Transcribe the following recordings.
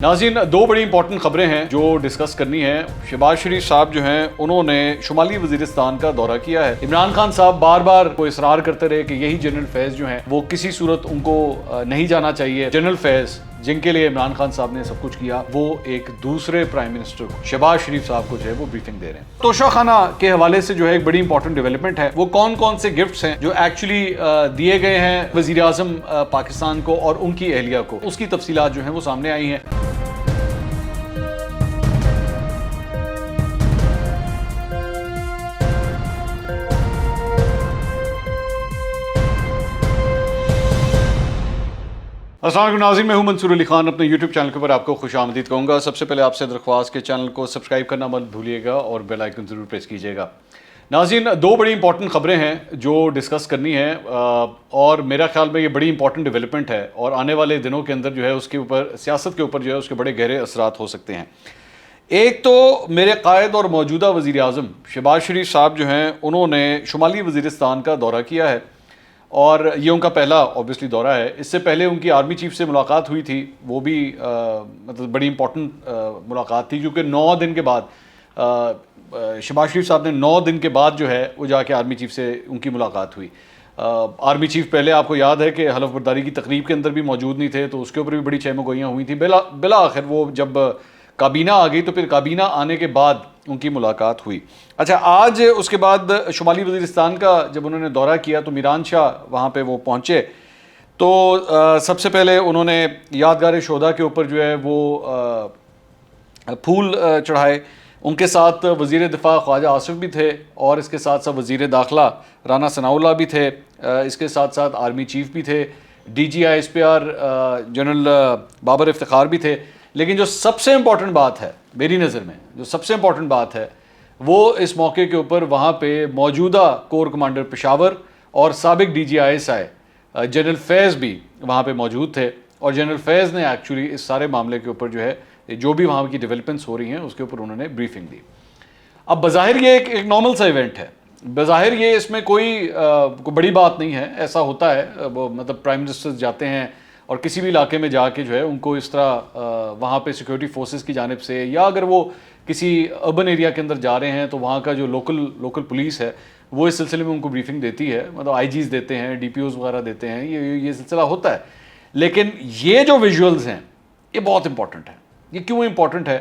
नाज़रीन, दो बड़ी इंपॉर्टेंट खबरें हैं जो डिस्कस करनी है। शहबाज शरीफ साहब जो हैं उन्होंने शुमाली वजीरिस्तान का दौरा किया है। इमरान खान साहब बार बार को इसरार करते रहे कि यही जनरल फैज़ जो हैं वो किसी सूरत उनको नहीं जाना चाहिए। जनरल फैज़ जिनके लिए इमरान खान साहब ने सब कुछ किया, वो एक दूसरे प्राइम मिनिस्टर को शहबाज शरीफ साहब को जो है वो ब्रीफिंग दे रहे हैं। तोशा खाना के हवाले से जो है एक बड़ी इंपॉर्टेंट डेवलपमेंट है। वो कौन कौन से गिफ्ट्स हैं जो एक्चुअली दिए गए हैं वजीर आज़म पाकिस्तान को और उनकी अहलिया को, उसकी तफसीलात जो हैं वो सामने आई हैं। अस्सलाम वालेकुम नाज़रीन, मैं हूं मंसूर अली खान। अपने YouTube चैनल के ऊपर आपको खुशामदीद कहूँगा। सबसे पहले आपसे दरख्वास्त के चैनल को सब्सक्राइब करना मत भूलिएगा और बेल आइकन ज़रूर प्रेस कीजिएगा। नाज़रीन, दो बड़ी इंपॉर्टेंट खबरें हैं जो डिस्कस करनी है और मेरा ख्याल में ये बड़ी इंपॉर्टेंट डेवलपमेंट है और आने वाले दिनों के अंदर जो है उसके ऊपर, सियासत के ऊपर जो है उसके बड़े गहरे असरात हो सकते हैं। एक तो मेरे कायद और मौजूदा वज़ीर आज़म शहबाज शरीफ साहब जो हैं उन्होंने शुमाली वजीरिस्तान का दौरा किया है और ये उनका पहला ऑब्वियसली दौरा है। इससे पहले उनकी आर्मी चीफ से मुलाकात हुई थी, वो भी मतलब बड़ी इंपॉर्टेंट मुलाकात थी क्योंकि 9 दिन के बाद शहबाज शरीफ साहब ने 9 दिन के बाद जो है वो जाके आर्मी चीफ से उनकी मुलाकात हुई। आर्मी चीफ पहले आपको याद है कि हलफ बर्दारी की तकरीब के अंदर भी मौजूद नहीं थे, तो उसके ऊपर भी बड़ी चहमगोइयाँ हुई थी। बिला आखिर वो जब काबीना आ गई तो फिर काबीना आने के बाद उनकी मुलाकात हुई। अच्छा, आज उसके बाद शुमाली वजीरिस्तान का जब उन्होंने दौरा किया तो मीरान शाह वहाँ पे वो पहुँचे, तो सबसे पहले उन्होंने यादगार शोदा के ऊपर जो है वो फूल चढ़ाए। उनके साथ वज़ीर दिफा ख्वाजा आसिफ भी थे और इसके साथ साथ वज़ीर दाखिला राना सनाउल्लाह भी थे, इसके साथ साथ आर्मी चीफ भी थे, DGI-SPR जनरल बाबर इफ्तिखार भी थे। लेकिन जो सबसे इम्पॉर्टेंट बात है मेरी नज़र में, जो सबसे इम्पॉर्टेंट बात है वो इस मौके के ऊपर वहाँ पे मौजूदा कोर कमांडर पेशावर और साबिक DGI-SI जनरल फैज़ भी वहाँ पे मौजूद थे और जनरल फैज़ ने एक्चुअली इस सारे मामले के ऊपर जो है जो भी वहाँ की डेवलपमेंट्स हो रही हैं उसके ऊपर उन्होंने ब्रीफिंग दी। अब बज़ाहिर ये एक नॉर्मल सा इवेंट है, बज़ाहिर ये इसमें कोई बड़ी बात नहीं है। ऐसा होता है, वो मतलब प्राइम मिनिस्टर्स जाते हैं और किसी भी इलाके में जाके जो है उनको इस तरह वहाँ पे सिक्योरिटी फोर्सेस की जानिब से, या अगर वो किसी अर्बन एरिया के अंदर जा रहे हैं तो वहाँ का जो लोकल पुलिस है वो इस सिलसिले में उनको ब्रीफिंग देती है, मतलब IGs देते हैं, DPOs वगैरह देते हैं, ये सिलसिला होता है। लेकिन ये जो विजुअल्स हैं ये बहुत इंपॉर्टेंट है। ये क्यों इंपॉर्टेंट है?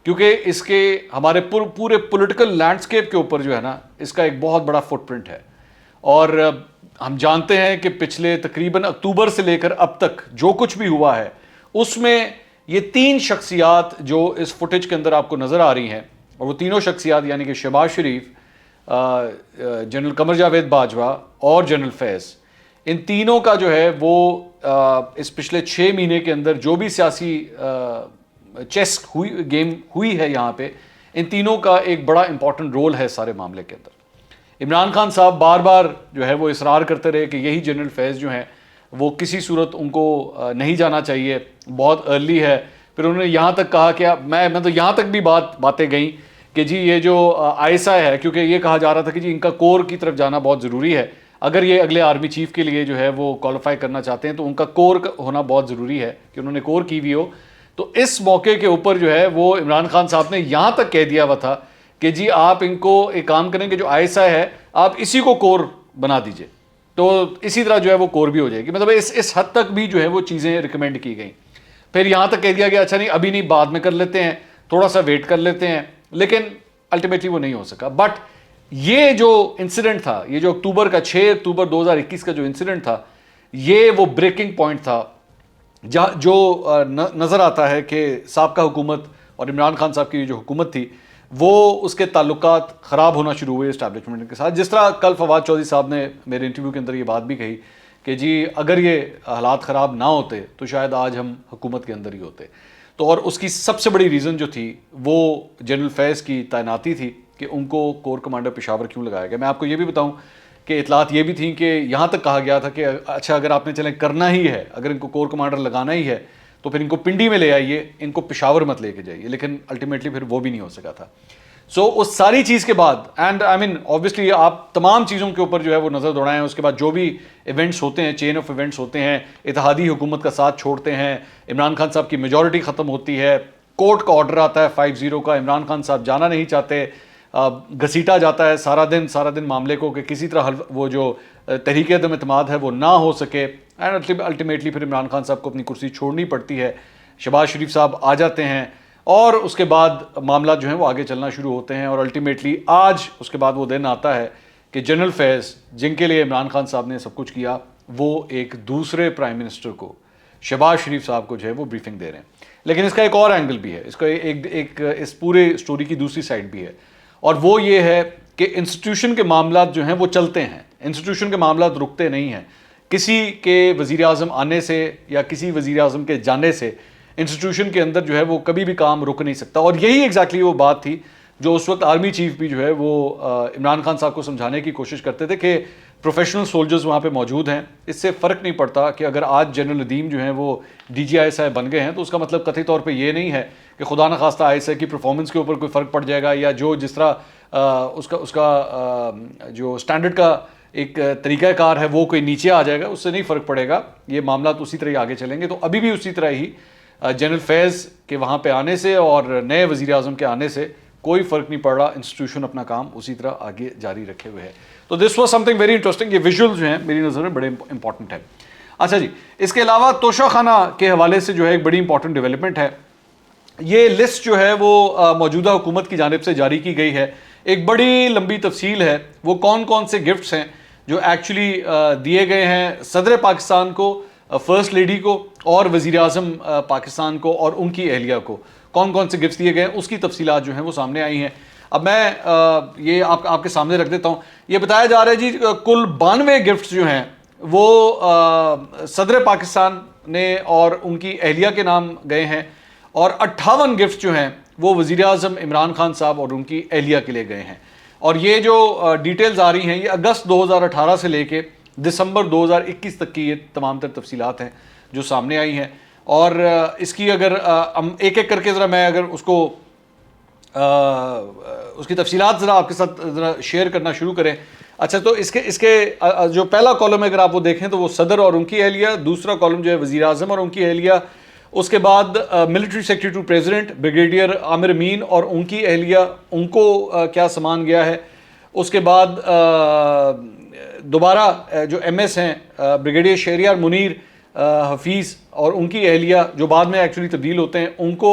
क्योंकि इसके हमारे पूरे पॉलिटिकल लैंडस्केप के ऊपर जो है ना इसका एक बहुत बड़ा फुटप्रिंट है। और हम जानते हैं कि पिछले तकरीबन अक्टूबर से लेकर अब तक जो कुछ भी हुआ है उसमें ये 3 शख्सियात जो इस फुटेज के अंदर आपको नज़र आ रही हैं, और वो तीनों शख्सियात यानी कि शहबाज शरीफ, जनरल कमर जावेद बाजवा और जनरल फैज़, इन तीनों का जो है वो इस पिछले 6 महीने के अंदर जो भी सियासी चेस गेम हुई है यहाँ पे, इन तीनों का एक बड़ा इंपॉर्टेंट रोल है सारे मामले के अंदर। इमरान खान साहब बार बार जो है वो इसरार करते रहे कि यही जनरल फैज़ जो हैं वो किसी सूरत उनको नहीं जाना चाहिए, बहुत अर्ली है। फिर उन्होंने यहाँ तक कहा कि मैं तो यहाँ तक भी बातें गई कि जी ये जो ISI है, क्योंकि ये कहा जा रहा था कि जी इनका कोर की तरफ जाना बहुत ज़रूरी है, अगर ये अगले आर्मी चीफ के लिए जो है वो क्वालिफाई करना चाहते हैं तो उनका कोर होना बहुत ज़रूरी है कि उन्होंने कोर की भी हो। तो इस मौके के ऊपर जो है वो इमरान खान साहब ने यहाँ तक कह दिया हुआ था कि जी आप इनको एक काम करें कि जो ISI है आप इसी को कोर बना दीजिए, तो इसी तरह जो है वो कोर भी हो जाएगी। मतलब इस हद तक भी जो है वो चीज़ें रिकमेंड की गई। फिर यहाँ तक कह दिया गया अच्छा नहीं अभी नहीं, बाद में कर लेते हैं, थोड़ा सा वेट कर लेते हैं, लेकिन अल्टीमेटली वो नहीं हो सका। बट ये जो इंसिडेंट था, ये जो 6 अक्टूबर 2021 का जो इंसिडेंट था, ये वो ब्रेकिंग पॉइंट था जहाँ जो नज़र आता है कि साबका हुकूमत और इमरान खान साहब की जो हुकूमत थी वो उसके ताल्लुकात ख़राब होना शुरू हुए इस्टेब्लिशमेंट के साथ। जिस तरह कल फवाद चौधरी साहब ने मेरे इंटरव्यू के अंदर ये बात भी कही कि जी अगर ये हालात ख़राब ना होते तो शायद आज हम हुकूमत के अंदर ही होते। तो और उसकी सबसे बड़ी रीज़न जो थी वो जनरल फैज़ की तैनाती थी कि उनको कोर कमांडर पेशावर क्यों लगाया गया। मैं आपको ये भी बताऊँ कि इतलात ये भी थी कि यहाँ तक कहा गया था कि अच्छा अगर आपने चलें करना ही है, अगर इनको कोर कमांडर लगाना ही है तो फिर इनको पिंडी में ले आइए, इनको पेशावर मत लेके जाइए, लेकिन अल्टीमेटली फिर वो भी नहीं हो सका था। सो उस सारी चीज़ के बाद एंड आई मीन ऑब्वियसली आप तमाम चीज़ों के ऊपर जो है वो नज़र दौड़ाएं, उसके बाद जो भी इवेंट्स होते हैं, चेन ऑफ इवेंट्स होते हैं, इत्तेहादी हुकूमत का साथ छोड़ते हैं, इमरान खान साहब की मेजॉरिटी ख़त्म होती है, कोर्ट का ऑर्डर आता है 5-0 का, इमरान खान साहब जाना नहीं चाहते, घसीटा जाता है सारा दिन मामले को कि किसी तरह वो जो तहरीक अदम एतमाद है वो ना हो सके, एंड अल्टीमेटली फिर इमरान खान साहब को अपनी कुर्सी छोड़नी पड़ती है, शहबाज शरीफ साहब आ जाते हैं और उसके बाद मामला जो है वो आगे चलना शुरू होते हैं। और अल्टीमेटली आज उसके बाद वो दिन आता है कि जनरल फैज़, जिनके लिए इमरान खान साहब ने सब कुछ किया, वो एक दूसरे प्राइम मिनिस्टर को, शहबाज शरीफ साहब को जो है वो ब्रीफिंग दे रहे हैं। लेकिन इसका एक और एंगल भी है, इसका एक इस पूरे स्टोरी की दूसरी साइड भी है, और वो ये है कि इंस्टीट्यूशन के मामला जो हैं वो चलते हैं, इंस्टीट्यूशन के मामला रुकते नहीं हैं। किसी के वज़ीर आज़म आने से या किसी वज़ीर आज़म के जाने से इंस्टीट्यूशन के अंदर जो है वो कभी भी काम रुक नहीं सकता। और यही एग्जैक्टली वो बात थी जो उस वक्त आर्मी चीफ भी जो है वो इमरान खान साहब को समझाने की कोशिश करते थे कि प्रोफेशनल सोल्जर्स वहाँ पे मौजूद हैं, इससे फ़र्क नहीं पड़ता कि अगर आज जनरल नदीम जो हैं वो DGI साहब बन गए हैं तो उसका मतलब कथित तौर पे ये नहीं है कि खुदा न खास्ता ISI की परफॉर्मेंस के ऊपर कोई फ़र्क पड़ जाएगा, या जो जिस तरह उसका जो स्टैंडर्ड का एक तरीक़ाकार है वो कोई नीचे आ जाएगा, उससे नहीं फ़र्क पड़ेगा। ये मामला तो उसी तरह ही आगे चलेंगे। तो अभी भी उसी तरह ही जनरल फैज़ के वहाँ पे आने से और नए वज़ीर आज़म के आने से कोई फ़र्क नहीं पड़ रहा, इंस्टीट्यूशन अपना काम उसी तरह आगे जारी रखे हुए है। तो this was something very interesting. ये विजुअल जो हैं मेरी नज़र में बड़े इंपॉर्टेंट है। अच्छा जी, इसके अलावा तोशाखाना के हवाले से जो है एक बड़ी इंपॉर्टेंट डेवलपमेंट है। ये लिस्ट जो है वो मौजूदा हुकूमत की जानिब से जारी की गई है। एक बड़ी लंबी तफसील है, वो कौन कौन से गिफ्ट्स हैं जो एक्चुअली दिए गए हैं सदर पाकिस्तान को, फर्स्ट लेडी को और वज़ीर आज़म पाकिस्तान को और उनकी अहलिया को, कौन कौन से गिफ्ट्स दिए गए हैं उसकी तफसीलात जो हैं वो सामने आई हैं। अब मैं ये आपके सामने रख देता हूँ। ये बताया जा रहा है जी कुल 92 गिफ्ट्स जो हैं वो सदर पाकिस्तान ने और उनकी अहलिया के नाम गए हैं, और 58 गिफ्ट्स जो हैं वो वज़ीर आज़म इमरान खान साहब और उनकी अहलिया के लिए गए हैं। और ये जो डिटेल्स आ रही हैं ये अगस्त 2018 से लेके दिसंबर 2021 तक की ये तमाम तर तफसीलात हैं जो सामने आई हैं। और इसकी अगर हम एक एक करके ज़रा मैं अगर उसको उसकी तफसीलात ज़रा आपके साथ ज़रा शेयर करना शुरू करें। अच्छा, तो इसके जो पहला कॉलम अगर आप वो देखें तो वो सदर और उनकी अहलिया, दूसरा कॉलम जो है वज़ीर आज़म और उनकी अहलिया, उसके बाद military secretary to president brigadier Amir Amin और उनकी अहलिया, उनको क्या सामान गया है। उसके बाद दोबारा जो MS हैं ब्रिगेडियर शहरियार मुनीर हफीज़ और उनकी अहलिया जो बाद में एक्चुअली तब्दील होते हैं उनको।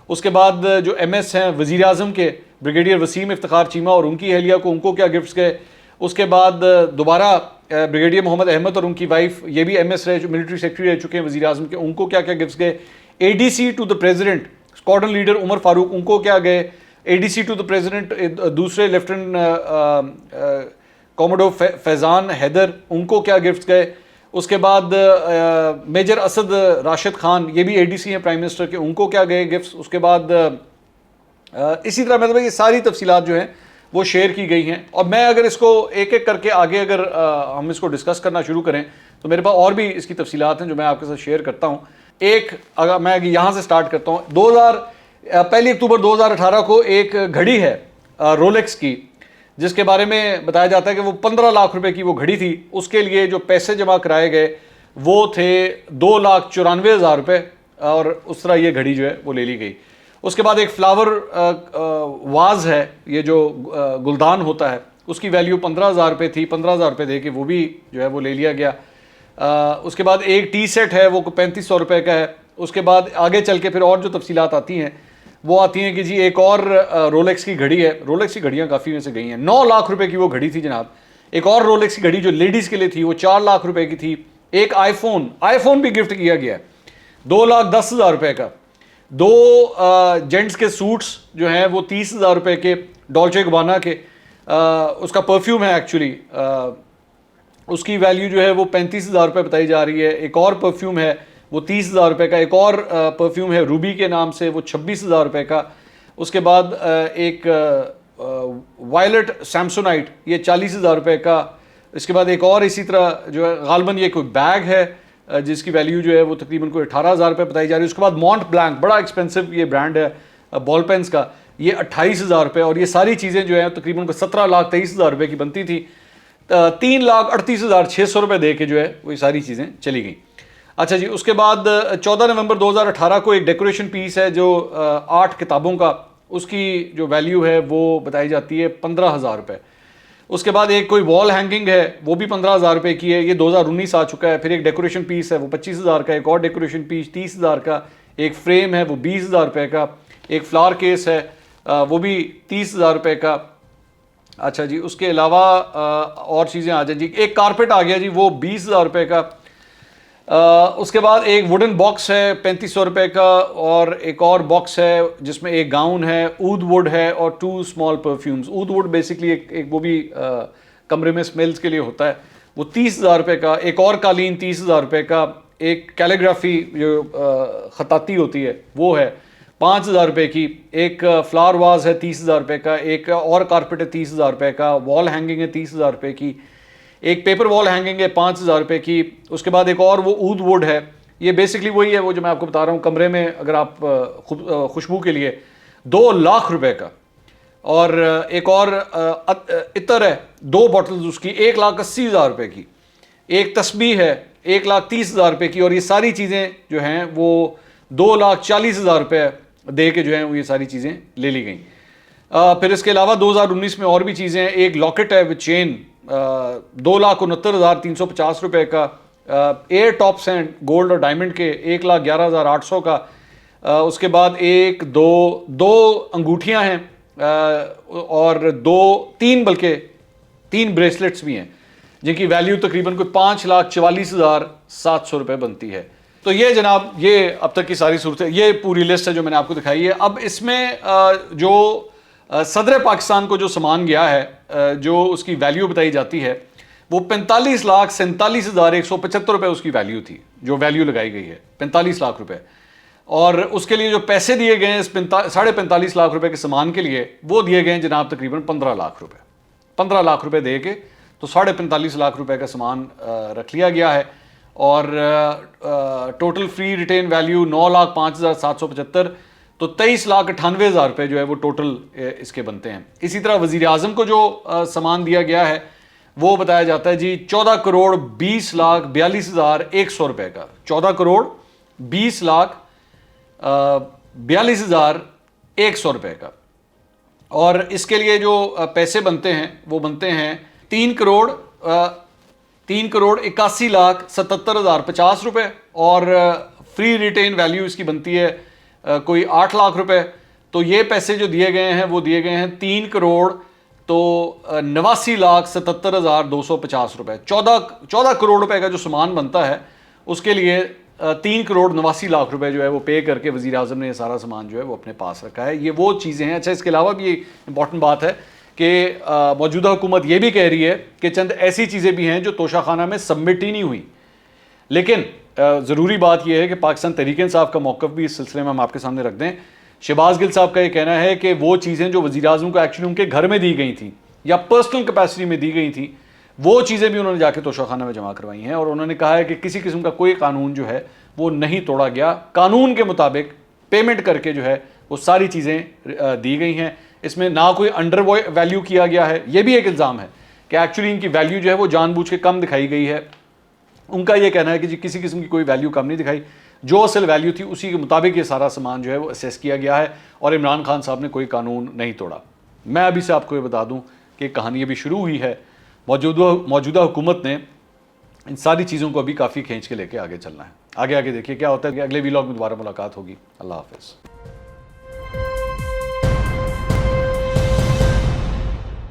उसके बाद जो MS हैं वज़ीर आज़म के ब्रिगेडियर वसीम इफ्तिखार चीमा और उनकी अहलिया को, उनको क्या गिफ्ट्स गए। उसके बाद दोबारा ब्रिगेडियर मोहम्मद अहमद और उनकी वाइफ, ये भी MS रहे, जो मिलिट्री सेक्रेटरी रह चुके हैं वज़ीर आज़म के, उनको क्या क्या गिफ्ट्स गए। ADC to the president squadron leader Umar Farooq, उनको क्या गए। ADC टू द प्रेसिडेंट दूसरे लेफ्टिनेंट कॉमोडोर फैज़ान हैदर, उनको क्या गिफ्ट्स गए। उसके बाद मेजर असद राशिद खान, ये भी ADC हैं प्राइम मिनिस्टर के, उनको क्या गए गिफ्ट्स। उसके बाद इसी तरह मतलब ये सारी तफसीलात जो हैं वो शेयर की गई हैं। और मैं अगर इसको एक एक करके आगे अगर हम इसको डिस्कस करना शुरू करें तो मेरे पास और भी इसकी तफसीलात हैं जो मैं आपके साथ शेयर करता हूँ। एक अगर मैं यहाँ से स्टार्ट करता हूँ, 1 अक्टूबर 2018 को एक घड़ी है रोलेक्स की, जिसके बारे में बताया जाता है कि वो 15 लाख रुपए की वो घड़ी थी। उसके लिए जो पैसे जमा कराए गए वो थे 2,94,000 रुपये, और उस तरह ये घड़ी जो है वो ले ली गई। उसके बाद एक फ्लावर वाज है, ये जो गुलदान होता है, उसकी वैल्यू 15,000 रुपये थी, 15,000 रुपये दे के वो भी जो है वो ले लिया गया। उसके बाद एक टी सेट है वो 3,500 रुपये का है। उसके बाद आगे चल के फिर और जो तफसीलात आती हैं वो आती हैं कि जी एक और रोलेक्स की घड़ी है। रोलेक्स की घड़ियाँ काफ़ी में से गई हैं। 9 लाख रुपए की वो घड़ी थी जनाब। एक और रोलेक्स की घड़ी जो लेडीज़ के लिए थी वो 4 लाख रुपए की थी। एक आईफोन भी गिफ्ट किया गया है 2,10,000 रुपये का। 2 जेंट्स के सूट्स जो हैं वो 30,000 रुपये के, डॉल्चे गबाना के। उसका परफ्यूम है एक्चुअली, उसकी वैल्यू जो है वो 35,000 रुपये बताई जा रही है। एक और परफ्यूम है वो 30,000 रुपये का। एक और परफ्यूम है रूबी के नाम से, वो 26,000 रुपये का। उसके बाद एक वायलेट सैमसोनाइट, ये 40,000 रुपये का। इसके बाद एक और इसी तरह जो है गालबन ये कोई बैग है जिसकी वैल्यू जो है वो तकरीबन कोई 18,000 रुपये बताई जा रही है। उसके बाद मॉन्ट ब्लैंक, बड़ा एक्सपेंसिव ये ब्रांड है बॉल पेन्स का, ये 28,000 रुपये, और ये सारी चीज़ें जो हैं तकरीबन को 17,23,000 रुपये की बनती थी। 3,38,600 रुपये दे के जो है वो सारी चीज़ें चली गई। अच्छा जी, उसके बाद 14 नवंबर 2018 को एक डेकोरेशन पीस है जो 8 किताबों का, उसकी जो वैल्यू है वो बताई जाती है 15,000 रुपये। उसके बाद एक कोई वॉल हैंगिंग है वो भी 15,000 रुपये की है, ये 2019 आ चुका है। फिर एक डेकोरेशन पीस है वो 25,000 का, एक और डेकोरेशन पीस 30,000 का, एक फ्रेम है वो 20,000 रुपये का, एक फ्लावर केस है वो भी 30,000 रुपये का। अच्छा जी, उसके अलावा और चीज़ें आ जाए जी, एक कारपेट आ गया जी वो 20,000 रुपये का। उसके बाद एक वुडन बॉक्स है 3500 रुपये का, और एक और बॉक्स है जिसमें एक गाउन है, ऊद वुड है और 2 स्मॉल परफ्यूम्स। ऊद वुड बेसिकली एक वो भी कमरे में स्मेल्स के लिए होता है, वो 30,000 रुपये का। एक और कालीन 30,000 रुपये का। एक कैलीग्राफी जो खताती होती है वो है 5,000 रुपये की। एक फ्लावर वाज है 30,000 रुपये का। एक और कारपेट है 30,000 रुपये का। वॉल हैंगिंग है 30,000 रुपये की। एक पेपर वॉल हैंगिंग है 5,000 रुपये की। उसके बाद एक और वो ऊद वुड है, ये बेसिकली वही है वो जो मैं आपको बता रहा हूँ, कमरे में अगर आप खुशबू के लिए 2 लाख रुपए का। और एक और इतर है 2 बॉटल्स उसकी 1,80,000 रुपये की। एक तस्बीह है 1,30,000 रुपये की। और ये सारी चीज़ें जो हैं वो 2,40,000 रुपये दे के जो है वो ये सारी चीज़ें ले ली गई। फिर इसके अलावा 2019 में और भी चीज़ें हैं। एक लॉकेट है विद चेन 2,69,350 रुपये का। एयर टॉप्स हैं गोल्ड और डायमंड के 1,11,800 का। उसके बाद एक दो अंगूठियां हैं और 3 ब्रेसलेट्स भी हैं जिनकी वैल्यू तकरीबन कोई 5,44,700 रुपये बनती है। तो ये जनाब ये अब तक की सारी सूरत है, ये पूरी लिस्ट है जो मैंने आपको दिखाई है। अब इसमें जो सदर पाकिस्तान को जो सामान गया है जो उसकी वैल्यू बताई जाती है वो 45,47,175 रुपये उसकी वैल्यू थी, जो वैल्यू लगाई गई है 45 लाख रुपए। और उसके लिए जो पैसे दिए गए हैं इस 45.5 लाख रुपए के सामान के लिए वो दिए गए हैं जनाब तकरीबन 15 लाख रुपए। 15 लाख रुपए दे के तो 45.5 लाख रुपए का सामान रख लिया गया है। और टोटल फ्री रिटेन वैल्यू 9,05,775, तो 23,98,000 रुपये जो है वो टोटल इसके बनते हैं। इसी तरह वज़ीर आज़म को जो सामान दिया गया है वो बताया जाता है जी 14,20,42,100 रुपये का। 14,20,42,100 रुपये का। और इसके लिए जो पैसे बनते हैं वो बनते हैं 3,81,77,050 रुपये। और फ्री रिटेन वैल्यू इसकी बनती है कोई 8 लाख रुपए। तो ये पैसे जो दिए गए हैं वो दिए गए हैं 3,89,77,250 रुपए। 14 करोड़ रुपए का जो सामान बनता है उसके लिए 3,89,00,000 रुपए जो है वो पे करके वज़ीर आज़म ने ये सारा सामान जो है वो अपने पास रखा है। ये वो चीज़ें हैं। अच्छा, इसके अलावा भी इंपॉर्टेंट बात है कि मौजूदा हुकूमत ये भी कह रही है कि चंद ऐसी चीज़ें भी हैं जो तोशाखाना में सबमिट ही नहीं हुई। लेकिन ज़रूरी बात यह है कि पाकिस्तान तहरीक इंसाफ का मौक़िफ़ भी इस सिलसिले में हम आपके सामने रख दें। शहबाज गिल साहब का ये कहना है कि वो चीज़ें जो वज़ीर आज़म को एक्चुअली उनके घर में दी गई थी या पर्सनल कैपेसिटी में दी गई थी वो चीज़ें भी उन्होंने जाके तोशाखाना में जमा करवाई हैं। और उन्होंने कहा है कि किसी किस्म का कोई कानून जो है वो नहीं तोड़ा गया, कानून के मुताबिक पेमेंट करके जो है वो सारी चीज़ें दी गई हैं। इसमें ना कोई अंडर वैल्यू किया गया है, ये भी एक इल्ज़ाम है कि एक्चुअली इनकी वैल्यू जो है वो जानबूझ के कम दिखाई गई है। उनका ये कहना है कि जी किसी किस्म की कोई वैल्यू कम नहीं दिखाई, जो असल वैल्यू थी उसी के मुताबिक ये सारा सामान जो है वो असेस किया गया है और इमरान खान साहब ने कोई कानून नहीं तोड़ा। मैं अभी से आपको ये बता दूं कि कहानी अभी शुरू हुई है। मौजूदा हुकूमत ने इन सारी चीज़ों को अभी काफ़ी खींच के लेके आगे चलना है। आगे देखिए क्या होता है कि अगले वीलॉग में दोबारा मुलाकात होगी। अल्लाह हाफ़िज़।